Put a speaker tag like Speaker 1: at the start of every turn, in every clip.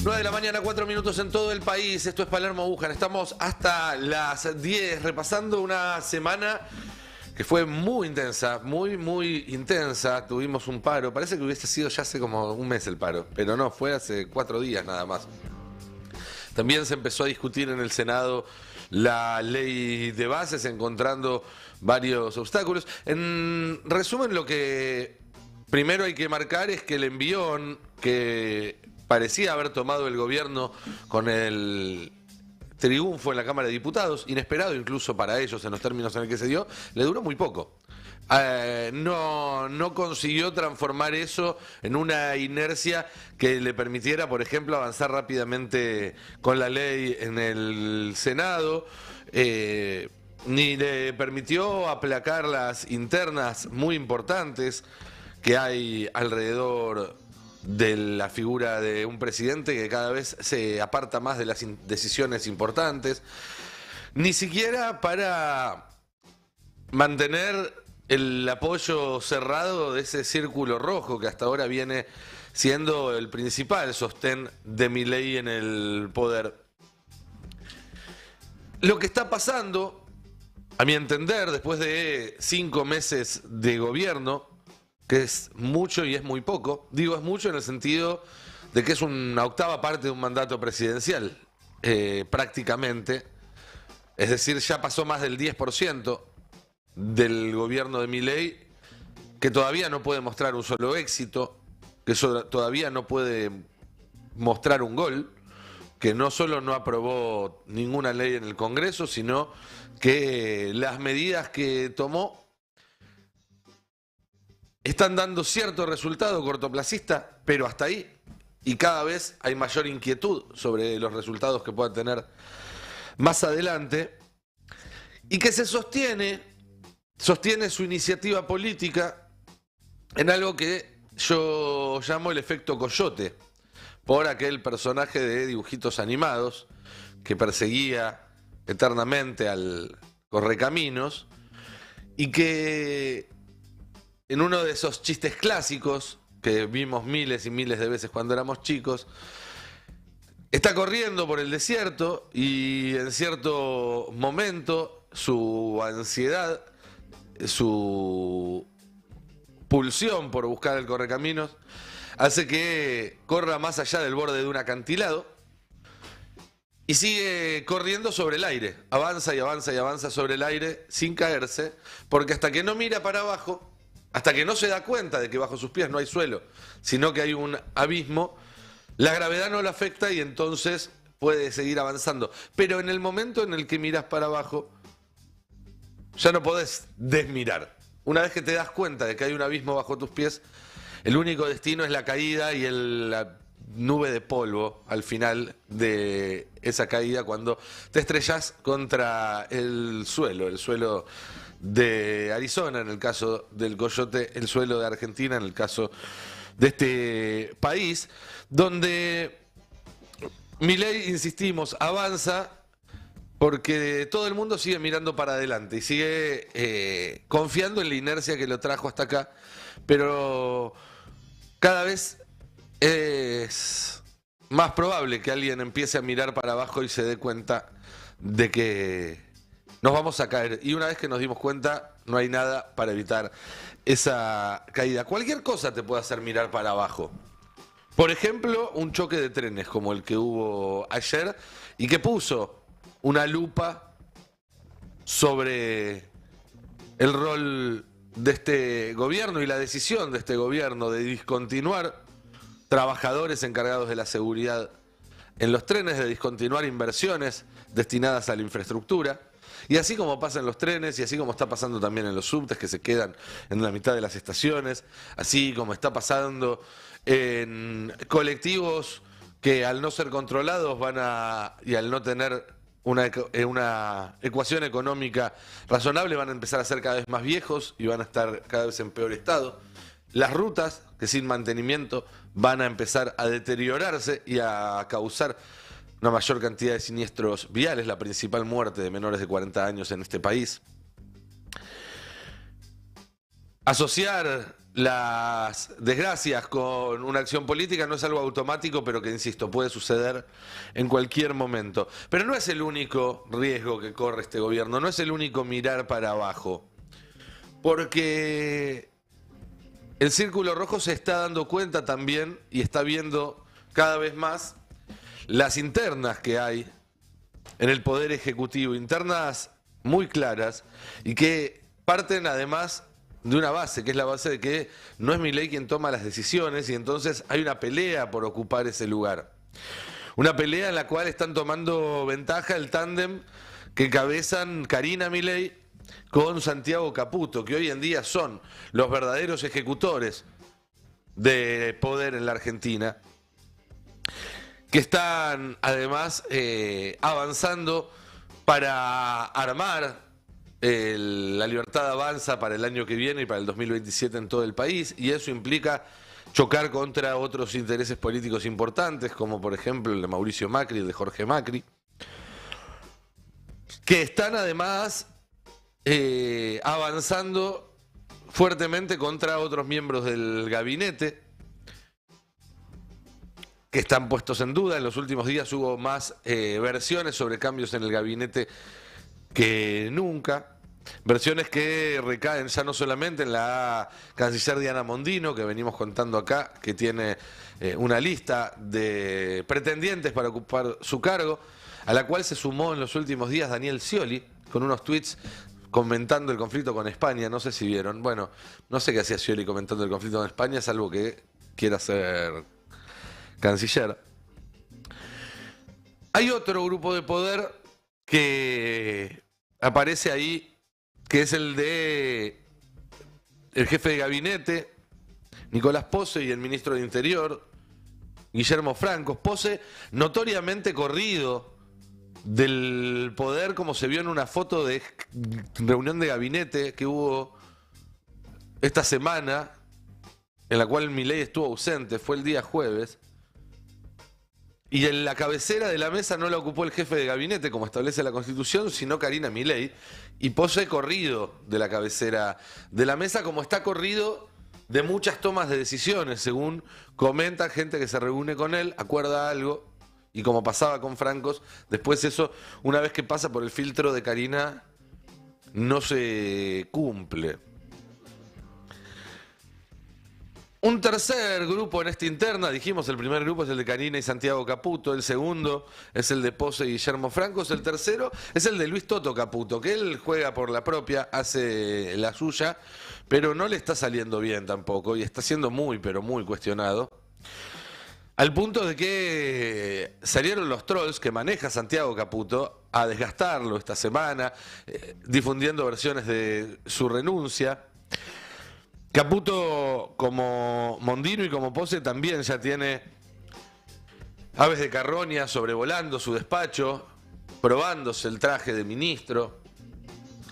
Speaker 1: 9 de la mañana, 4 minutos en todo el país. Esto es Palermo Wuhan. Estamos hasta las 10 repasando una semana que fue muy intensa, muy intensa. Tuvimos un paro. Parece que hubiese sido ya hace como un mes el paro, pero no, fue hace 4 días nada más. También se empezó a discutir en el Senado la ley de bases, encontrando varios obstáculos. En resumen, lo que primero hay que marcar es que el envión que parecía haber tomado el gobierno con el triunfo en la Cámara de Diputados, inesperado incluso para ellos en los términos en el que se dio, le duró muy poco. No consiguió transformar eso en una inercia que le permitiera, por ejemplo, avanzar rápidamente con la ley en el Senado, ni le permitió aplacar las internas muy importantes que hay alrededor de la figura de un presidente que cada vez se aparta más de las decisiones importantes, ni siquiera para mantener el apoyo cerrado de ese círculo rojo que hasta ahora viene siendo el principal sostén de Milei en el poder. Lo que está pasando, a mi entender, después de 5 meses de gobierno, que es mucho y es muy poco. Digo es mucho en el sentido de que es una octava parte de un mandato presidencial, prácticamente. Es decir, ya pasó más del 10% del gobierno de Milei, que todavía no puede mostrar un solo éxito, que todavía no puede mostrar un gol, que no solo no aprobó ninguna ley en el Congreso, sino que las medidas que tomó están dando cierto resultado cortoplacista, pero hasta ahí. Y cada vez hay mayor inquietud sobre los resultados que pueda tener más adelante. Y que se sostiene su iniciativa política en algo que yo llamo el efecto coyote, por aquel personaje de dibujitos animados que perseguía eternamente al correcaminos y que en uno de esos chistes clásicos que vimos miles y miles de veces cuando éramos chicos, está corriendo por el desierto y en cierto momento su ansiedad, su pulsión por buscar el correcaminos, hace que corra más allá del borde de un acantilado y sigue corriendo sobre el aire. Avanza y avanza y avanza sobre el aire sin caerse, porque hasta que no mira para abajo, hasta que no se da cuenta de que bajo sus pies no hay suelo, sino que hay un abismo, la gravedad no lo afecta y entonces puede seguir avanzando. Pero en el momento en el que miras para abajo, ya no podés desmirar. Una vez que te das cuenta de que hay un abismo bajo tus pies, el único destino es la caída y la nube de polvo al final de esa caída cuando te estrellas contra el suelo de Arizona en el caso del coyote, el suelo de Argentina en el caso de este país, donde Milei, insistimos, avanza porque todo el mundo sigue mirando para adelante y sigue confiando en la inercia que lo trajo hasta acá, pero cada vez es más probable que alguien empiece a mirar para abajo y se dé cuenta de que nos vamos a caer. Y una vez que nos dimos cuenta, no hay nada para evitar esa caída. Cualquier cosa te puede hacer mirar para abajo. Por ejemplo, un choque de trenes como el que hubo ayer y que puso una lupa sobre el rol de este gobierno y la decisión de este gobierno de discontinuar trabajadores encargados de la seguridad en los trenes, de discontinuar inversiones destinadas a la infraestructura. Y así como pasa en los trenes, y así como está pasando también en los subtes que se quedan en la mitad de las estaciones, así como está pasando en colectivos que al no ser controlados y al no tener una ecuación económica razonable van a empezar a ser cada vez más viejos y van a estar cada vez en peor estado. Las rutas que sin mantenimiento van a empezar a deteriorarse y a causar una mayor cantidad de siniestros viales, la principal muerte de menores de 40 años en este país. Asociar las desgracias con una acción política no es algo automático, pero que, insisto, puede suceder en cualquier momento. Pero no es el único riesgo que corre este gobierno, no es el único mirar para abajo. Porque el Círculo Rojo se está dando cuenta también y está viendo cada vez más las internas que hay en el Poder Ejecutivo, internas muy claras y que parten además de una base, que es la base de que no es Milei quien toma las decisiones y entonces hay una pelea por ocupar ese lugar. Una pelea en la cual están tomando ventaja el tándem que encabezan Karina Milei con Santiago Caputo, que hoy en día son los verdaderos ejecutores de poder en la Argentina, que están además avanzando para armar La Libertad Avanza para el año que viene y para el 2027 en todo el país, y eso implica chocar contra otros intereses políticos importantes, como por ejemplo el de Mauricio Macri, el de Jorge Macri, que están además avanzando fuertemente contra otros miembros del gabinete, que están puestos en duda. En los últimos días hubo más versiones sobre cambios en el gabinete que nunca. Versiones que recaen ya no solamente en la canciller Diana Mondino, que venimos contando acá, que tiene una lista de pretendientes para ocupar su cargo, a la cual se sumó en los últimos días Daniel Scioli, con unos tweets comentando el conflicto con España. No sé si vieron. Bueno, no sé qué hacía Scioli comentando el conflicto con España, salvo que quiera ser canciller. Hay otro grupo de poder que aparece ahí, que es el de el jefe de gabinete, Nicolás Posse, y el ministro de Interior, Guillermo Franco. Posse, notoriamente corrido del poder, como se vio en una foto de reunión de gabinete que hubo esta semana, en la cual Milei estuvo ausente, fue el día jueves. Y en la cabecera de la mesa no la ocupó el jefe de gabinete, como establece la Constitución, sino Karina Milei. Y Posse corrido de la cabecera de la mesa, como está corrido de muchas tomas de decisiones, según comenta gente que se reúne con él, acuerda algo, y como pasaba con Francos, después eso, una vez que pasa por el filtro de Karina, no se cumple. Un tercer grupo en esta interna, dijimos, el primer grupo es el de Karina y Santiago Caputo, el segundo es el de Posse y Guillermo Francos, el tercero es el de Luis Toto Caputo, que él juega por la propia, hace la suya, pero no le está saliendo bien tampoco y está siendo muy, pero muy cuestionado. Al punto de que salieron los trolls que maneja Santiago Caputo a desgastarlo esta semana, difundiendo versiones de su renuncia. Caputo, como Mondino y como Posse, también ya tiene aves de carroña sobrevolando su despacho, probándose el traje de ministro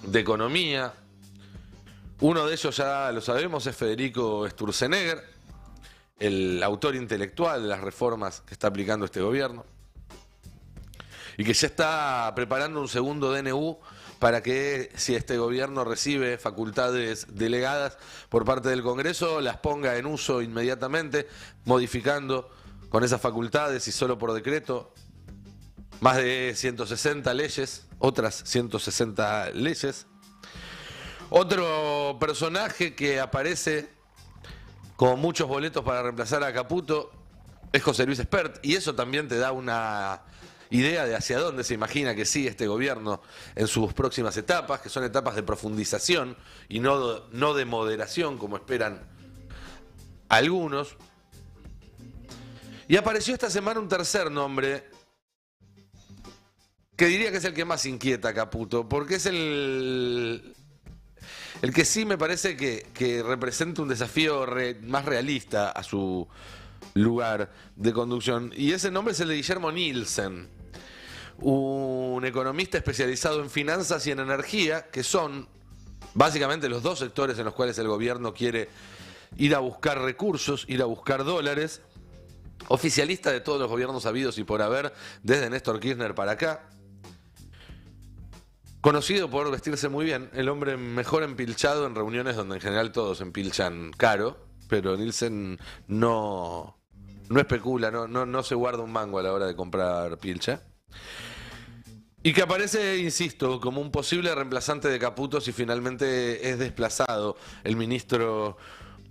Speaker 1: de Economía. Uno de ellos, ya lo sabemos, es Federico Sturzenegger, el autor intelectual de las reformas que está aplicando este gobierno, y que ya está preparando un segundo DNU para que, si este gobierno recibe facultades delegadas por parte del Congreso, las ponga en uso inmediatamente, modificando con esas facultades y solo por decreto más de 160 leyes, otras 160 leyes. Otro personaje que aparece con muchos boletos para reemplazar a Caputo es José Luis Espert, y eso también te da una idea de hacia dónde se imagina que sigue este gobierno en sus próximas etapas, que son etapas de profundización y no de moderación, como esperan algunos. Y apareció esta semana un tercer nombre, que diría que es el que más inquieta a Caputo, porque es el que sí me parece que representa un desafío más realista a su lugar de conducción. Y ese nombre es el de Guillermo Nielsen, un economista especializado en finanzas y en energía, que son básicamente los dos sectores en los cuales el gobierno quiere ir a buscar recursos, ir a buscar dólares. Oficialista de todos los gobiernos habidos y por haber, desde Néstor Kirchner para acá. Conocido por vestirse muy bien, el hombre mejor empilchado en reuniones donde en general todos empilchan caro. pero Nielsen no especula, no se guarda un mango a la hora de comprar pilcha. Y que aparece, insisto, como un posible reemplazante de Caputo si finalmente es desplazado el ministro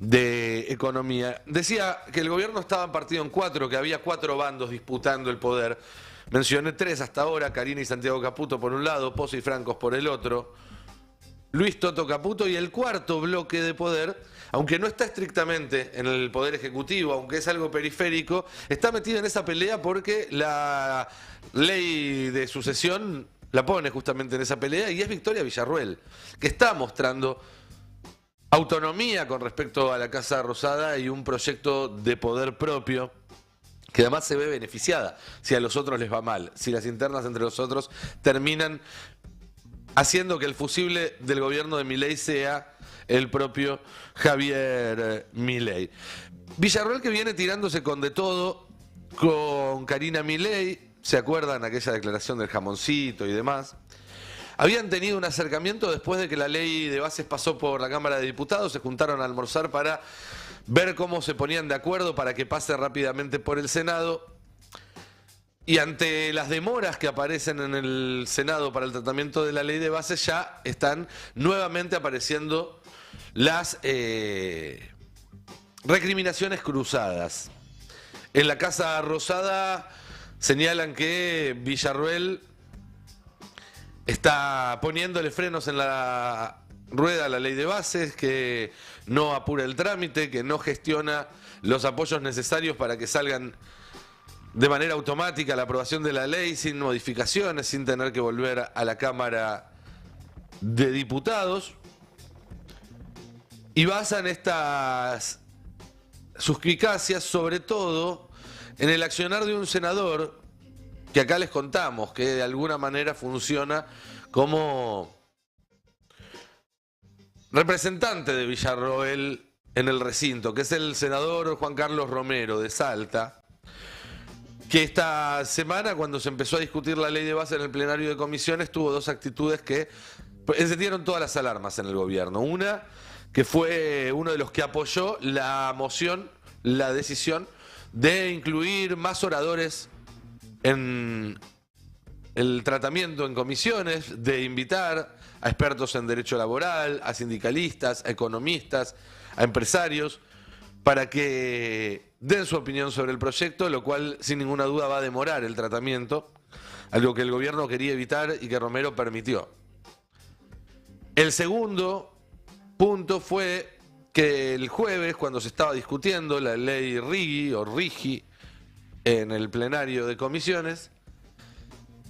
Speaker 1: de Economía. Decía que el gobierno estaba partido en cuatro, que había cuatro bandos disputando el poder. Mencioné tres hasta ahora: Karina y Santiago Caputo por un lado, Pose y Francos por el otro, Luis Toto Caputo, y el cuarto bloque de poder, aunque no está estrictamente en el Poder Ejecutivo, aunque es algo periférico, está metido en esa pelea porque la ley de sucesión la pone justamente en esa pelea, y es Victoria Villarruel, que está mostrando autonomía con respecto a la Casa Rosada y un proyecto de poder propio, que además se ve beneficiada si a los otros les va mal, si las internas entre los otros terminan haciendo que el fusible del gobierno de Milei sea el propio Javier Milei. Villarruel, que viene tirándose con de todo, con Karina Milei, ¿se acuerdan aquella declaración del jamoncito y demás? Habían tenido un acercamiento después de que la ley de bases pasó por la Cámara de Diputados, se juntaron a almorzar para ver cómo se ponían de acuerdo para que pase rápidamente por el Senado. Y ante las demoras que aparecen en el Senado para el tratamiento de la ley de bases, ya están nuevamente apareciendo las recriminaciones cruzadas. En la Casa Rosada señalan que Villarruel está poniéndole frenos en la rueda a la ley de bases, que no apura el trámite, que no gestiona los apoyos necesarios para que salgan de manera automática la aprobación de la ley sin modificaciones, sin tener que volver a la Cámara de Diputados. Y basan estas suspicacias sobre todo en el accionar de un senador que acá les contamos que de alguna manera funciona como representante de Villarroel en el recinto, que es el senador Juan Carlos Romero de Salta, que esta semana, cuando se empezó a discutir la ley de base en el plenario de comisiones, tuvo dos actitudes que encendieron todas las alarmas en el gobierno. Una, que fue uno de los que apoyó la moción, la decisión de incluir más oradores en el tratamiento en comisiones, de invitar a expertos en derecho laboral, a sindicalistas, a economistas, a empresarios, para que den su opinión sobre el proyecto, lo cual sin ninguna duda va a demorar el tratamiento, algo que el gobierno quería evitar y que Romero permitió. El segundo punto fue que el jueves, cuando se estaba discutiendo la ley Rigi en el plenario de comisiones,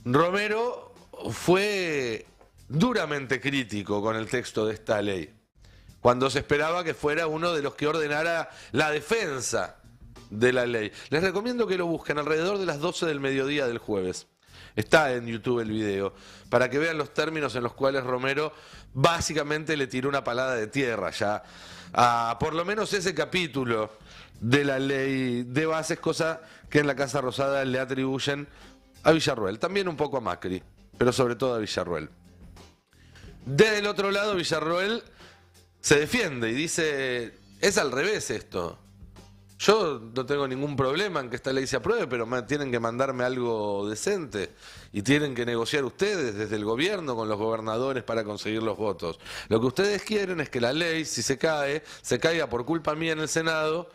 Speaker 1: Romero fue duramente crítico con el texto de esta ley, cuando se esperaba que fuera uno de los que ordenara la defensa de la ley. Les recomiendo que lo busquen alrededor de las 12 del mediodía del jueves. Está en YouTube el video, para que vean los términos en los cuales Romero básicamente le tiró una palada de tierra ya a por lo menos ese capítulo de la ley de bases, cosa que en la Casa Rosada le atribuyen a Villarruel, también un poco a Macri, pero sobre todo a Villarruel. Desde el otro lado, Villarruel se defiende y dice, es al revés esto. Yo no tengo ningún problema en que esta ley se apruebe, pero tienen que mandarme algo decente y tienen que negociar ustedes desde el gobierno con los gobernadores para conseguir los votos. Lo que ustedes quieren es que la ley, si se cae, se caiga por culpa mía en el Senado,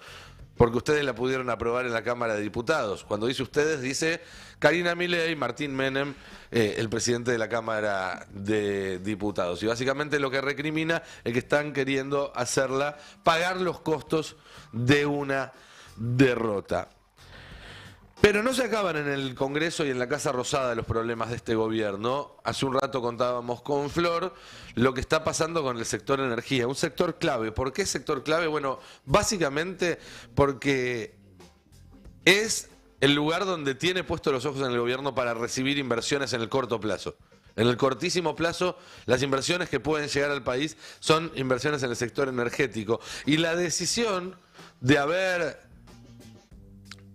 Speaker 1: porque ustedes la pudieron aprobar en la Cámara de Diputados. Cuando dice ustedes, dice Karina Milei, Martín Menem, el presidente de la Cámara de Diputados. Y básicamente lo que recrimina es que están queriendo hacerla pagar los costos de una derrota. Pero no se acaban en el Congreso y en la Casa Rosada los problemas de este gobierno. Hace un rato contábamos con Flor lo que está pasando con el sector energía, un sector clave. ¿Por qué sector clave? Bueno, básicamente porque es el lugar donde tiene puestos los ojos en el gobierno para recibir inversiones en el corto plazo. En el cortísimo plazo, las inversiones que pueden llegar al país son inversiones en el sector energético. Y la decisión de haber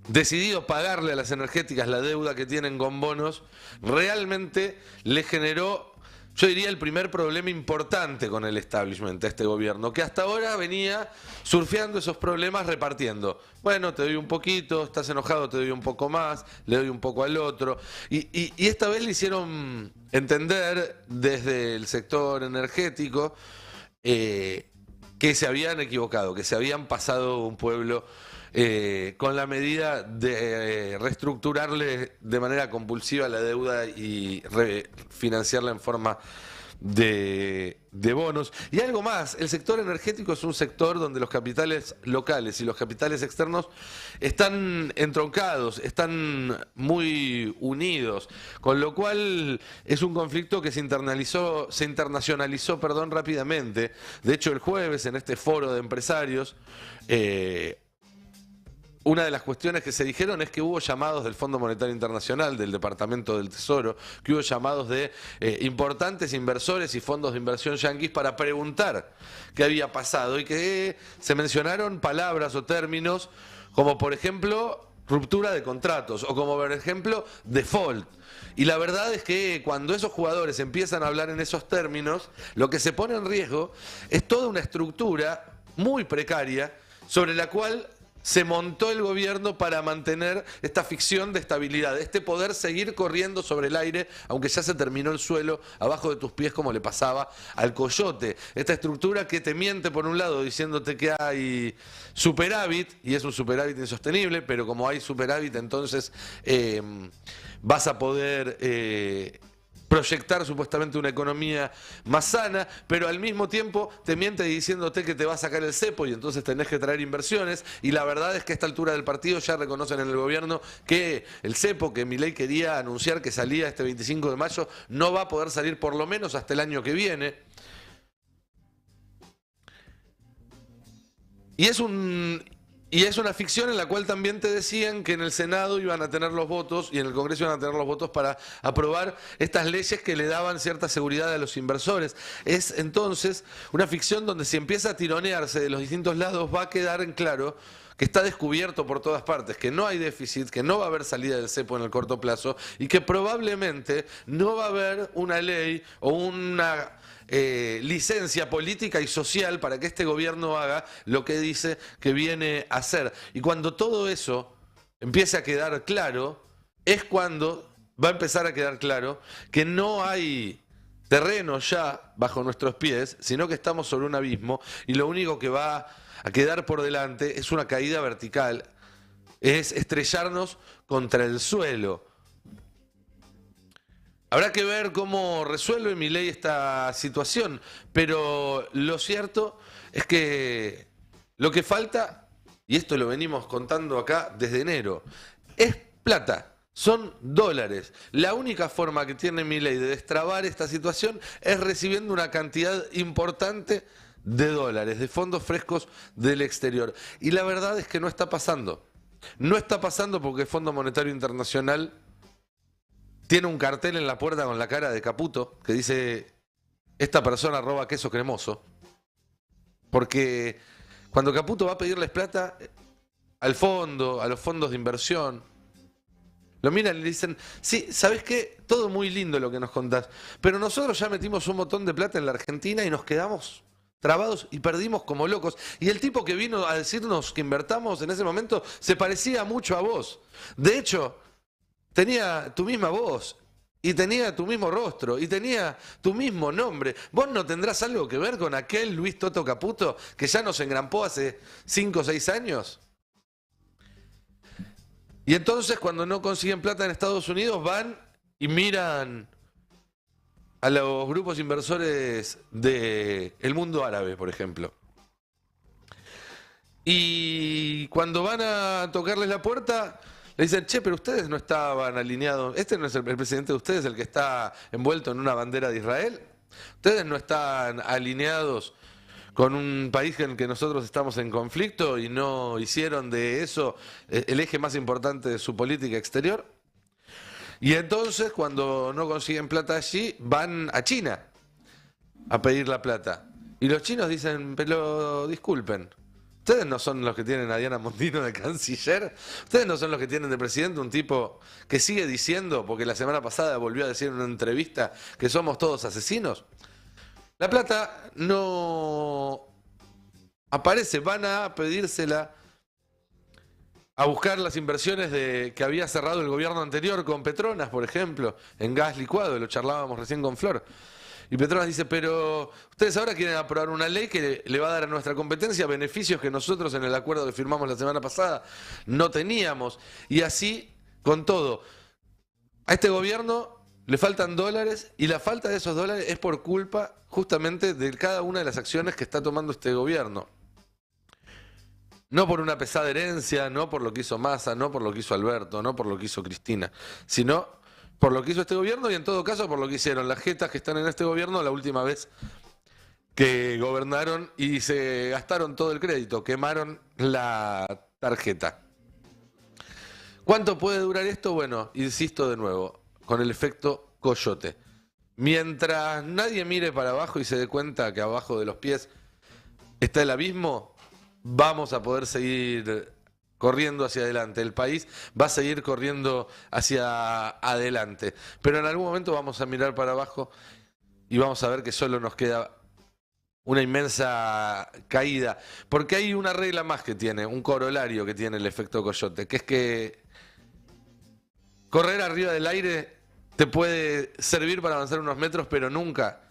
Speaker 1: decidido pagarle a las energéticas la deuda que tienen con bonos, realmente le generó yo diría, el primer problema importante con el establishment de este gobierno, que hasta ahora venía surfeando esos problemas repartiendo. Bueno, te doy un poquito, estás enojado, te doy un poco más, le doy un poco al otro. Y esta vez le hicieron entender desde el sector energético que se habían equivocado, que se habían pasado un pueblo con la medida de reestructurarle de manera compulsiva la deuda y refinanciarla en forma de bonos. Y algo más, el sector energético es un sector donde los capitales locales y los capitales externos están entroncados, están muy unidos, con lo cual es un conflicto que se internacionalizó, perdón, rápidamente. De hecho, el jueves en este foro de empresarios, una de las cuestiones que se dijeron es que hubo llamados del Fondo Monetario Internacional, del Departamento del Tesoro, que hubo llamados de importantes inversores y fondos de inversión yanquis para preguntar qué había pasado y que se mencionaron palabras o términos como, por ejemplo, ruptura de contratos o como, por ejemplo, default. Y la verdad es que cuando esos jugadores empiezan a hablar en esos términos, lo que se pone en riesgo es toda una estructura muy precaria sobre la cual se montó el gobierno para mantener esta ficción de estabilidad, este poder seguir corriendo sobre el aire, aunque ya se terminó el suelo abajo de tus pies, como le pasaba al coyote. Esta estructura que te miente por un lado diciéndote que hay superávit, y es un superávit insostenible, pero como hay superávit, entonces vas a poder proyectar supuestamente una economía más sana, pero al mismo tiempo te miente diciéndote que te va a sacar el cepo y entonces tenés que traer inversiones. Y la verdad es que a esta altura del partido ya reconocen en el gobierno que el cepo que Milei quería anunciar que salía este 25 de mayo no va a poder salir por lo menos hasta el año que viene. Y es una ficción en la cual también te decían que en el Senado iban a tener los votos y en el Congreso iban a tener los votos para aprobar estas leyes que le daban cierta seguridad a los inversores. Es entonces una ficción donde si empieza a tironearse de los distintos lados va a quedar en claro que está descubierto por todas partes, que no hay déficit, que no va a haber salida del cepo en el corto plazo y que probablemente no va a haber una ley o una licencia política y social para que este gobierno haga lo que dice que viene a hacer. Y cuando todo eso empiece a quedar claro, es cuando va a empezar a quedar claro que no hay terreno ya bajo nuestros pies, sino que estamos sobre un abismo y lo único que va a quedar por delante es una caída vertical, es estrellarnos contra el suelo. Habrá que ver cómo resuelve Milei esta situación, pero lo cierto es que lo que falta, y esto lo venimos contando acá desde enero, es plata, son dólares. La única forma que tiene Milei de destrabar esta situación es recibiendo una cantidad importante de dólares, de fondos frescos del exterior. Y la verdad es que no está pasando. No está pasando porque el Fondo Monetario Internacional tiene un cartel en la puerta con la cara de Caputo que dice: esta persona roba queso cremoso. Porque cuando Caputo va a pedirles plata al fondo, a los fondos de inversión, lo miran y le dicen: sí, ¿sabes qué? Todo muy lindo lo que nos contás, pero nosotros ya metimos un montón de plata en la Argentina y nos quedamos trabados y perdimos como locos. Y el tipo que vino a decirnos que invertamos en ese momento se parecía mucho a vos. De hecho, tenía tu misma voz, y tenía tu mismo rostro, y tenía tu mismo nombre. ¿Vos no tendrás algo que ver con aquel Luis Toto Caputo que ya nos engrampó hace 5 o 6 años? Y entonces cuando no consiguen plata en Estados Unidos van y miran a los grupos inversores del mundo árabe, por ejemplo. Y cuando van a tocarles la puerta, le dicen: che, pero ustedes no estaban alineados. Este no es el presidente de ustedes, el que está envuelto en una bandera de Israel. Ustedes no están alineados con un país en el que nosotros estamos en conflicto y no hicieron de eso el eje más importante de su política exterior. Y entonces, cuando no consiguen plata allí, van a China a pedir la plata. Y los chinos dicen: pero disculpen, Ustedes no son los que tienen a Diana Mondino de canciller. Ustedes no son los que tienen de presidente un tipo que sigue diciendo, porque la semana pasada volvió a decir en una entrevista, que somos todos asesinos. La plata no aparece, van a pedírsela a buscar las inversiones que había cerrado el gobierno anterior con Petronas, por ejemplo, en gas licuado, lo charlábamos recién con Flor. Y Petronas dice, pero ustedes ahora quieren aprobar una ley que le va a dar a nuestra competencia beneficios que nosotros en el acuerdo que firmamos la semana pasada no teníamos. Y así con todo. A este gobierno le faltan dólares y la falta de esos dólares es por culpa justamente de cada una de las acciones que está tomando este gobierno. No por una pesada herencia, no por lo que hizo Massa, no por lo que hizo Alberto, no por lo que hizo Cristina, sino por lo que hizo este gobierno y en todo caso por lo que hicieron las jetas que están en este gobierno la última vez que gobernaron y se gastaron todo el crédito, quemaron la tarjeta. ¿Cuánto puede durar esto? Bueno, insisto de nuevo, con el efecto coyote. Mientras nadie mire para abajo y se dé cuenta que abajo de los pies está el abismo, vamos a poder seguir corriendo hacia adelante. El país va a seguir corriendo hacia adelante. Pero en algún momento vamos a mirar para abajo y vamos a ver que solo nos queda una inmensa caída. Porque hay una regla más que tiene, un corolario que tiene el efecto coyote, que es que correr arriba del aire te puede servir para avanzar unos metros, pero nunca,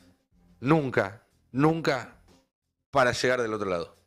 Speaker 1: nunca, nunca para llegar del otro lado.